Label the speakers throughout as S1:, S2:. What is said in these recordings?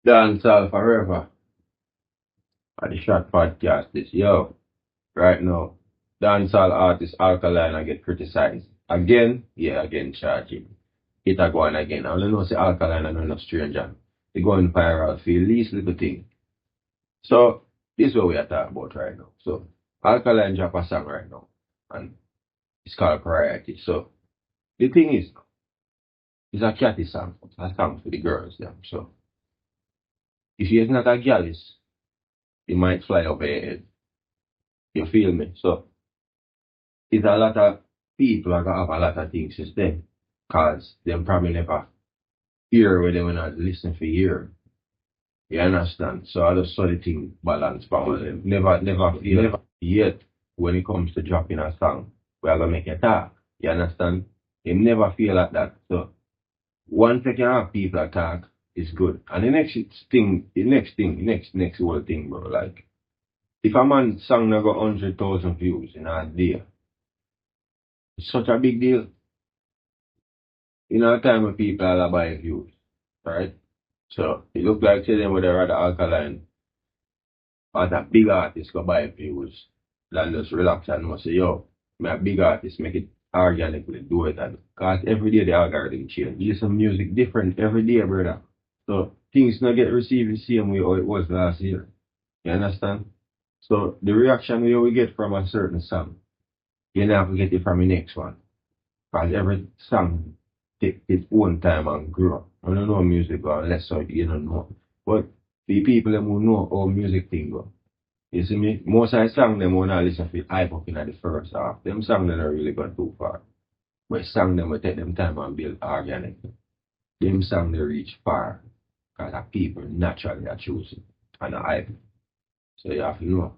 S1: Dancehall forever. At the short podcast this yo. Right now, dancehall artist Alkaline I get criticized. Again, yeah, again charging. It a go on again. I don't know say Alkaline and no stranger. They going viral for the least little thing. So this is what we are talking about right now. So Alkaline drop a song right now. And it's called Variety. So the thing is, it's a catty song. It's a song for the girls them. So if you're not a girl, it might fly over your head. You feel me? So it's a lot of people are gonna have a lot of things to say. Cause them probably never hear where they when not listen for years. You understand? So I just saw the thing balance power them. Never feel never yet when it comes to dropping a song, we are gonna make it talk. You understand? They never feel like that. So once they can have people attack, it's good. And the next whole thing, bro, like if a man song na go 100,000 views in a day, it's such a big deal. In our time when people are buying views, right? So it look like to them with the rather Alkaline as a big artist go buy views than just relax and know say, yo, me a big artist make it organically do it and cause every day the algorithm change. You some music different every day, brother. So things not get received the same way how it was last year. You understand? So the reaction we get from a certain song, you never get it from the next one. Because every song take its own time and grow. I don't know music or unless so you don't know. But the people them who know how music thing go. You see me? Most of the song them when I listen to hype up in the first half. Them song them not really gone too far. But song them will take them time and build organic. Them song they reach far. Because the people naturally are choosing and the hype. So you have to know.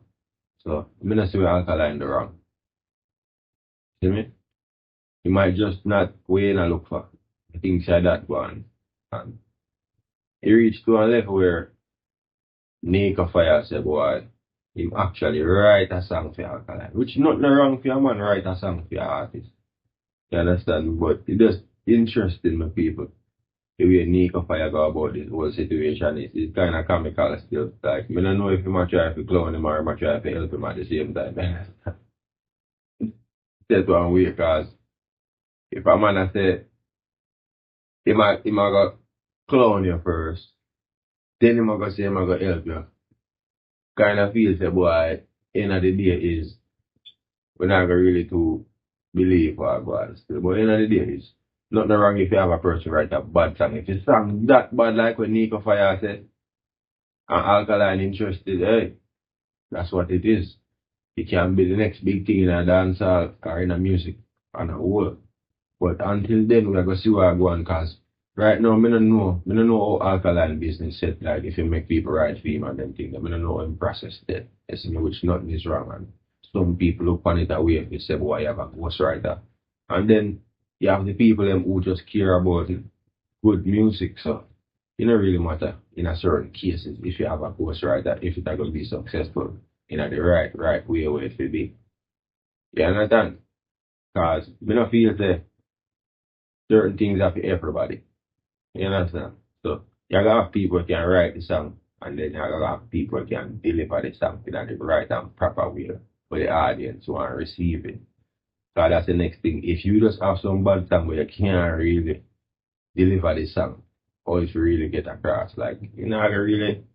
S1: So I'm not see where Alkaline the wrong. See me? You might just not wait and look for things like that one. And he reached to a level where Nika Fire said, boy, him actually write a song for Alkaline. Which nothing wrong for a man write a song for your artist. You understand? But it just interesting my people. The way Nika Fire go about this whole situation is it's kind of comical still. Like, I don't know if he might try to clown him or he might try to help him at the same time. That's one way, because if a man say, he might go clown you first, then he might go say he might go help you. Kind of feel say, boy, end of the day is, we're not going really to believe what God is still. But end of the day is, nothing wrong if you have a person write a bad song. If it's song that bad like when Nico Fire said, and Alkaline interested, hey, that's what it is. It can be the next big thing in a dancehall or in a music and a whole. But until then, we're going to see where I go on, because right now, I don't know how Alkaline business set, like if you make people write for him and them things, I don't know how him process that. You see me, which nothing is wrong. And some people look on it away if you say, boy, you have a ghostwriter. And then you have the people them who just care about good music. So it don't really matter in a certain cases if you have a ghostwriter, if it's going to be successful in the right way where it should be. You understand? Because we don't feel that certain things are for everybody. You understand? So you gotta have people who can write the song and then you gotta have people who can deliver the song in the right and proper way for the audience who want to receive it. So that's the next thing. If you just have some bad song where you can't really deliver the song, or if you really get across, like you're not gonna really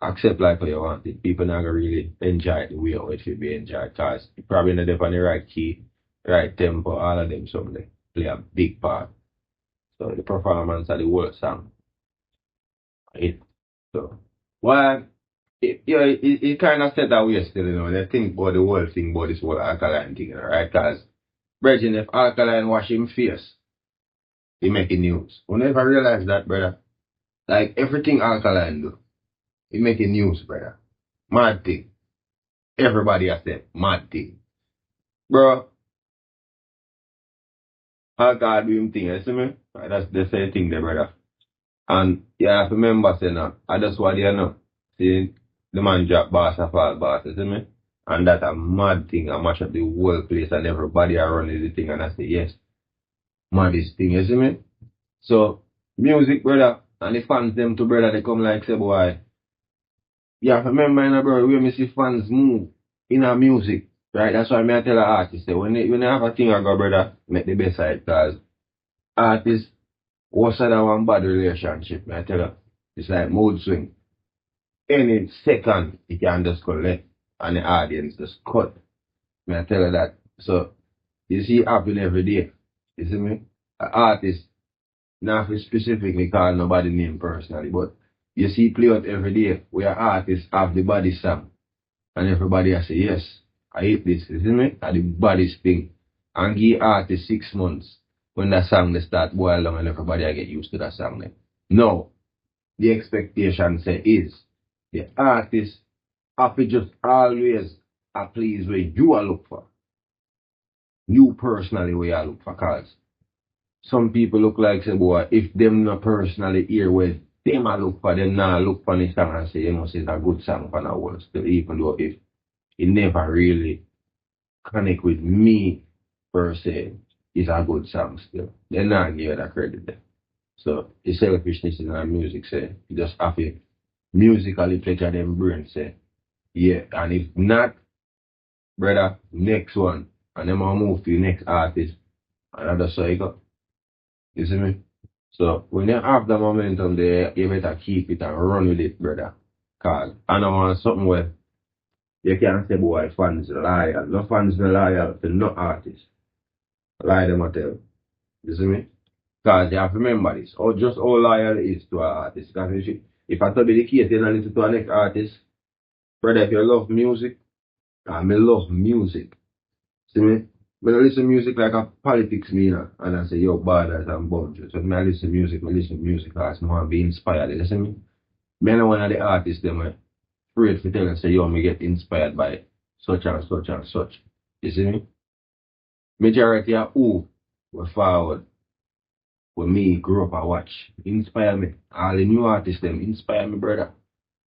S1: accept like how you want it. People not gonna really enjoy it the way how it should be enjoyed, because you probably not on the right key, right tempo, all of them something play a big part. So the performance of the whole song. It, so well, it kind of said that way still, They think about the whole thing about this whole Alkaline thing, right? Because, Brethren, if Alkaline wash him face, he making news. We never realize that, brother. Like everything Alkaline do, he making news, brother. Mad thing. Everybody has said mad thing. Bro, Alkaline do him thing, you see me? Right, that's the same thing there, brother. And you have to remember, say, no, I just what you know. See, the man drop boss a fall boss, you see me? And that's a mad thing. I mash up the whole place and everybody around the thing and I say, yes, maddest thing, you see me? So, music, brother, And the fans them to brother, they come like say boy. You have to remember in a brother where me see fans move in our music. Right? That's why I tell the artist say when they have a thing I go brother, make the best side because artists what's that one bad relationship, I tell you. It's like mood swing. Any second it can just go left and the audience just cut. I tell you that. So you see it happen every day. You see me? An artist, not to specifically call nobody name personally, but you see play out every day where artists have the body song. And everybody has say, yes, I hate this, you see me? And the baddest thing. And give artists 6 months when that song they start boil down and everybody I get used to that song then. No. The expectation say is the artist have to just always a please where you are look for. You personally where you look for cause some people look like say boy, if them not personally hear where them a look for, them not look for the song and say you must it's a good song for the world still, even though if it never really connect with me per se, it's a good song still. They're not give that credit there. So the selfishness in our music say you just have to musically pleasure them brain say, yeah, and if not, brother, next one, and then I'll move to the next artist, and that's how you go. You see me? So when you have the momentum there, you better keep it and run with it, brother. Cause I don't want something where you can't say boy fans loyal. No fans no loyal to no artist. Lie them I tell. You see me? Cause you have to remember this. Or just how loyal it is to an artist. Cause if I tell you the case, you don't listen to a next artist. Brother, if you love music, I love music. See me? When I listen to music like a politics me, and I say, yo, borders and boundaries. So when I listen to music because I want to be inspired. You see me? Me and one of the artists, them are afraid to tell and say, yo, me get inspired by such and such and such. You see me? Majority of who were forward, when me grew up and watch, inspire me. All the new artists, them inspire me, brother.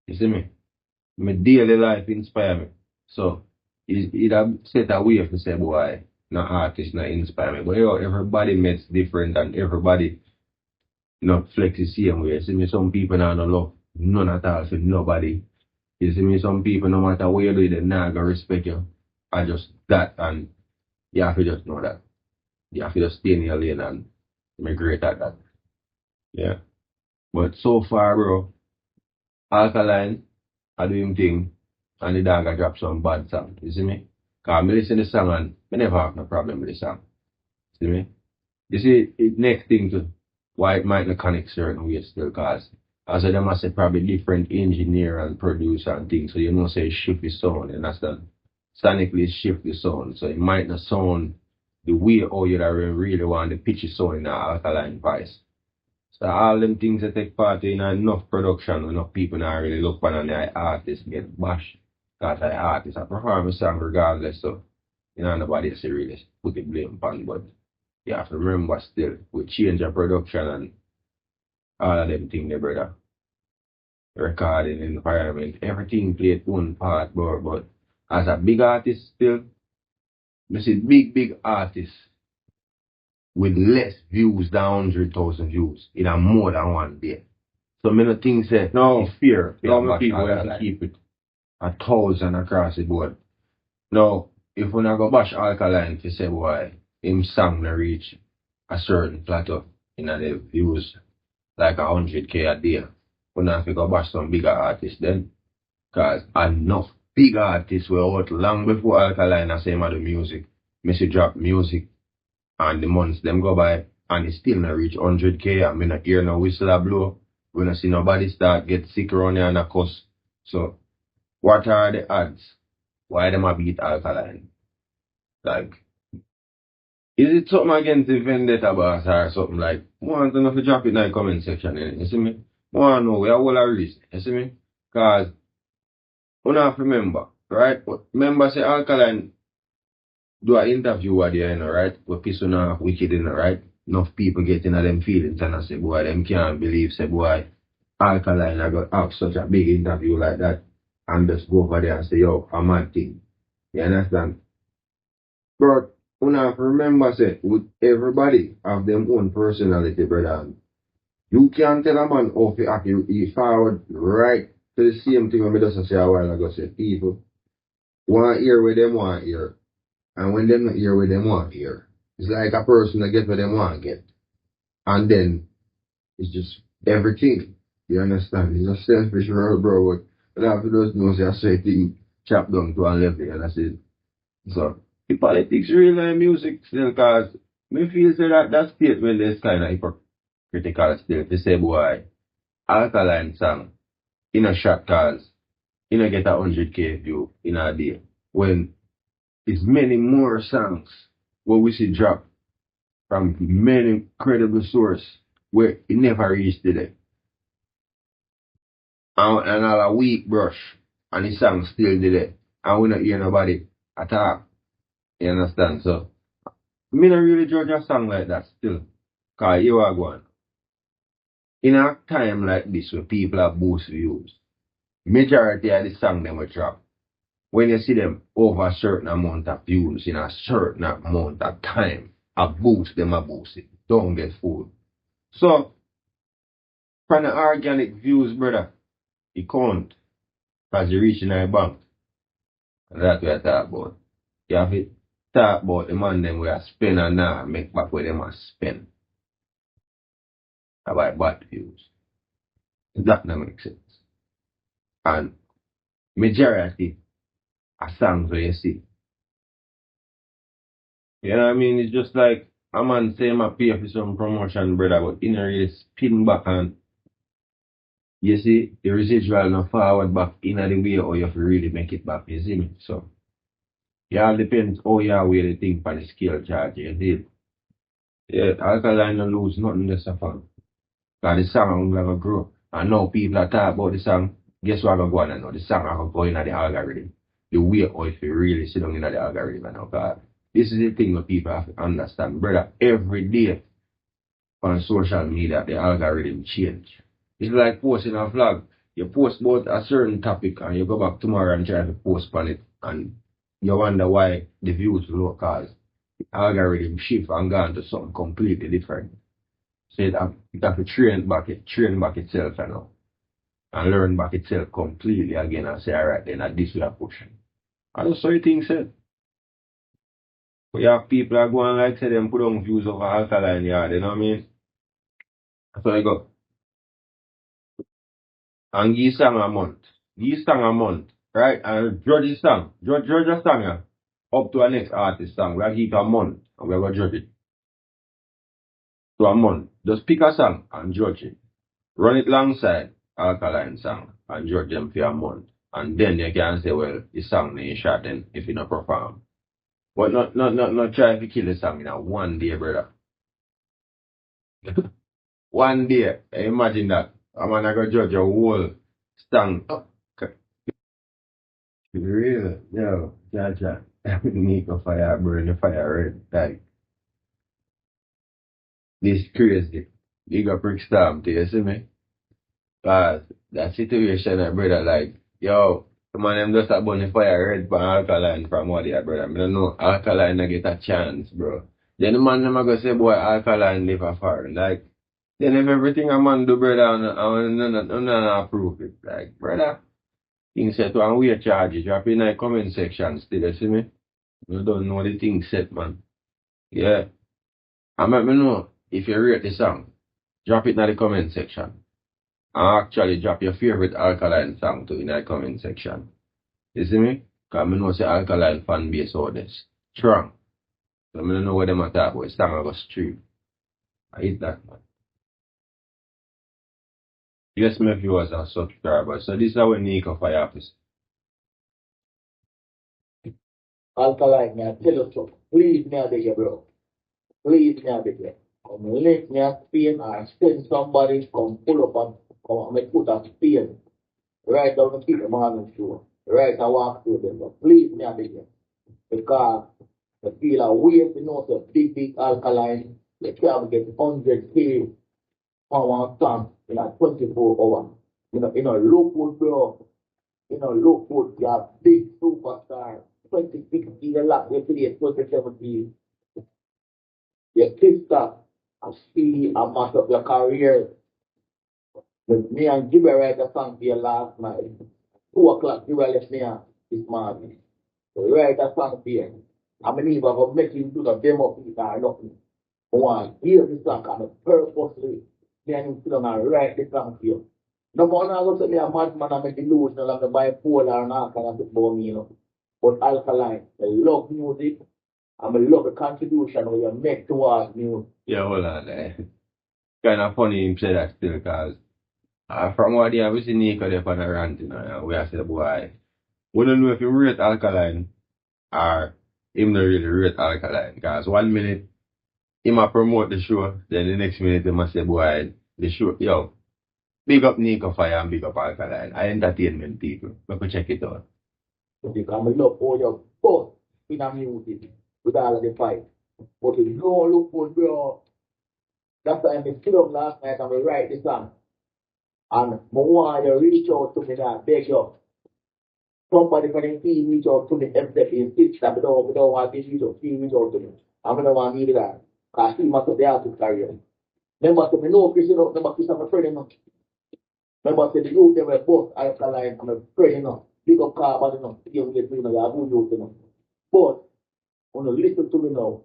S1: You see me? My daily life inspire me. So, it a set a way to say, boy, no artist not inspire me. But yo, everybody makes different and everybody not flex the same way. You see me, some people now no love none at all for nobody. You see me, some people no matter what you do, they not gonna respect you. I just that and you have to just know that. You have to just stay in your lane and be great at that. Yeah. But so far, bro, Alkaline I do him thing and the dog I drop some bad song. You see me? Cause I listen to the song and I never have no problem with the song. See me? You see, it next thing to why it might not connect certain ways still cause as I them I say probably different engineer and producer and things. So you know say shift the sound, you understand? Sonically shift the sound. So it might not sound the way how you really want the pitchy sound in an Alkaline voice. So all them things that take part in enough production, enough people not really look for and the artists get bashed. Because the artists are perform a song regardless, so you know nobody say really put the blame on, but you have to remember still we change the production and all of them things there, brother. Recording environment, everything played one part, but as a big artist still, this is big artists with less views than 100,000 views in a more than one day. So many things say no fear. Some people have to keep it 1,000 across the board. Now, if we not go bash Alkaline to say boy, him song na reach a certain plateau in the views like 100K a day. We not have to go bash some bigger artists then. Cause enough big artists were out long before Alkaline I say the music. Missy drop music. And the months them go by and it still not reach 100K and me not hear no whistle a blow. We not see nobody start get sick around here and a cuss. So what are the odds? Why them a beat Alkaline? Like is it something against the vendetta boss or something like want to know if you drop it in the comment section, you see me? Want to know where all a reason, you see me? Cause you have to remember, right? Remember say Alkaline do an interview at the end, right? Where people not wicked in, right? Enough people get into them feelings and I say, boy, them can't believe, say, boy, Alkaline, I got have such a big interview like that and just go over there and say, yo, I'm a thing. You understand? But you have to remember, say, with everybody have them own personality, brother. You can't tell a man how to act. He forward right to the same thing when I just say a while ago. Say people want to hear what them want to hear. And when them not hear what them want to hear. It's like a person that get what them want to get. And then it's just everything. You understand? It's a selfish world, bro. But after those know say I say thing chop down to a level and that's it. So the politics real and music still cause me feel say that statement is kinda hypocritical still to say boy Alkaline song in a shot cause you know get 100K view in a day. When it's many more songs what we see drop from many credible source where it never reached today. And all a week brush and the song still did it. And we not hear nobody at all. You understand? So me not really judge a song like that still. Cause you are going. In a time like this where people have boost views, majority of the song them will drop. When you see them over a certain amount of views in a certain amount of time, a boost them a boost it. Don't get fooled. So from the organic views, brother, it count. Cause you reach in a bank. And that's what I talk about. You have to talk about the man them we are spend and now make back where them are spend. About bad views. That don't make sense. And majority of songs where you see. You know what I mean? It's just like a man say I pay for some promotion, brother, but in a really spin back and you see the residual no forward back in the way or you have to really make it back, you see me? So it all depends how you weigh the thing for the scale charge, you see. Yeah, Alkaline no lose nothing just a fun. Cause the song gonna grow. And now people are talking about the song. Guess what I'm going to know? The song are going in the algorithm. The way how if you really sit down in the algorithm now. Cause this is the thing that people have to understand. Brother, every day on social media the algorithm change. It's like posting a vlog. You post about a certain topic and you go back tomorrow and try to post on it and you wonder why the views low cause the algorithm shift and gone to something completely different. So it have to train back itself you know, and learn back itself completely again and say, alright then at this we are pushing. And that's what you think said. But you have people are going like say them put on views of Alkaline yard, you know what I mean? So they go. And give song a month. Give song a month. Right? And judge the song. Judge a song yeah, up to a next artist song. We are give it a month and we are gonna judge it. To a month. Just pick a song and judge it. Run it alongside Alkaline song and judge them for a month. And then you can say, well, the song ain't shot then if you not perform. But not try to kill the song in a one day, brother. One day. Imagine that. A man I go judge a whole song. Oh, okay. Real, yo, Jaja. Need a fire, burn the fire red. Like, this crazy. Big up Rick Storm, do you see me? Cause that situation, brother, like, yo, the man them just a burn the fire red for Alkaline from what they are, brother. I don't know, Alkaline not get a chance, bro. Then the man them a go say, boy, Alkaline live a foreign. Like, then if everything a man do, brother, and not approve it. Like, brother, things set one way charges, drop in the comment section still, you see me? You don't know the thing set, man. Yeah. And let me know if you rate the song. Drop it in the comment section. And actually drop your favorite Alkaline song too in the comment section. You see me? Because I know say Alkaline fan base out this. Strong. So I don't know what them are talking about. It's song I go stream. I hate that, man. Yes, my viewers and subscribers. So this is our Nico for your office.
S2: Alkaline, me I tell you so. Please, me I beg you, bro. Please, me I beg you. Come lift me a Spain or send somebody come pull up and come and make put a Spain. Right down the the morning show. Right, I walk through them. But please, me I beg you. Because I feel a way to know the big Alkaline. You can get 100K on one song in a 24 hours. Look good, bro. Look good. You are big superstar. 2016, a lot. You play 2017. Your sister, I see a mass of your career. But me and Jibber write a song here last night. 2 o'clock, Jibber left me out this morning. So we write a song here. I mean, if I go make him do the demo piece or nothing. I want to hear the song and purposely then him sit down and write the song here. No one I go say me a madman and make delusional and the bipolar and all kind of thing about me, you know. But Alkaline, I love music and I love the contribution we make towards music.
S1: Yeah, hold on there. Kind of funny him say that still, because from what day we see Nico there on a rant, you know, and we have said, boy, we don't know if you rate Alkaline or him not really rate Alkaline, because 1 minute he might promote the show, then the next minute he must say, boy, the show, yo, big up Nico Fire and big up Alkaline. I entertainment people. We could check it out.
S2: Because I love all your both in a music with all of the fight. But if you don't look good, bro, that's why I stood up last night and we write the song. And I want you to reach out to me and beg you. Somebody from the team reach out to me every day in six that we don't want to reach out to me. I'm going to want to do that. Because he must have the artist career. Remember, to me, no, Chris, you know, remember, Chris, I'm a friend, you know. Remember, the youth, they were both Alkaline, I'm a friend, you know. Big up Carbon, you know. You know, you know, youth, you know. But, when you listen to me now,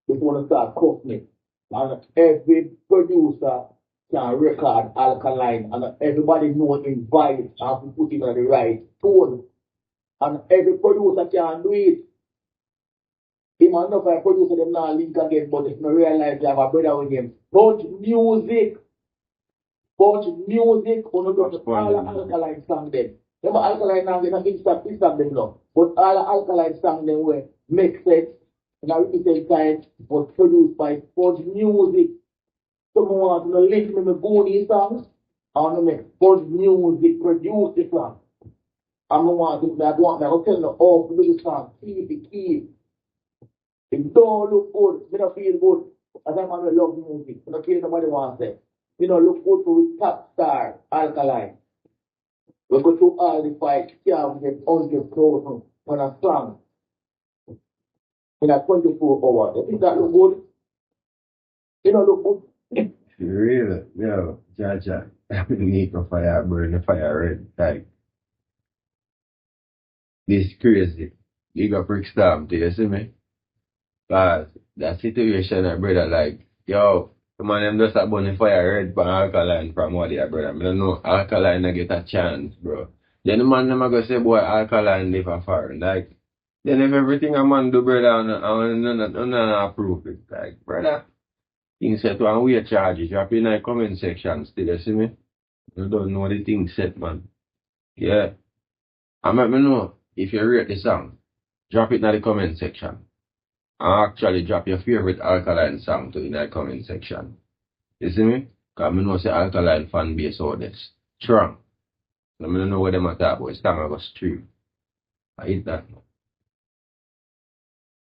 S2: you want to start cooking me. And every producer can record Alkaline, and everybody know in vibe and put it on the right tone. And every producer can do it. Him and another producer them not link again, but if you realize you have a brother with him. Bunch music, on the all the Alkaline song them. Remember Alkaline now get an instant them now. But all the Alkaline song them were make sense. And I repeat time was produced by Bunch Music. Someone want to link me with Goonies songs. I want to make Bunch Music produce the song. I don't want to tell you, oh, produce the song, keep. It don't look good, it don't feel good. As a man who love music, I don't care nobody wants it. You know, look good to top star, Alkaline. We go through all the fights, can't get 100,000 on a song in a 24 hours. You think that look good? You know, look good.
S1: Really? Yo, Jaja. Nico Fire burn the fire red. Like, this crazy. You got brick stamp, do you see me? Cause that situation, brother, like, yo, the man them just a burn the fire red from Alkaline from what they are, brother. I don't know Alkaline not get a chance, bro. Then the man them a go say, boy, Alkaline live a foreign. Like, then if everything a man do, brother, and none approve it, like, brother, things set one way charges, drop in the comment section still, you see me? You don't know the thing set, man. Yeah. And let me know if you rate the song. Drop it in the comment section. And actually drop your favorite Alkaline song to in the comment section. You see me? Because I know say Alkaline fan base out there. Strong. I don't know what them are talking about. It's time I go stream. I hit that.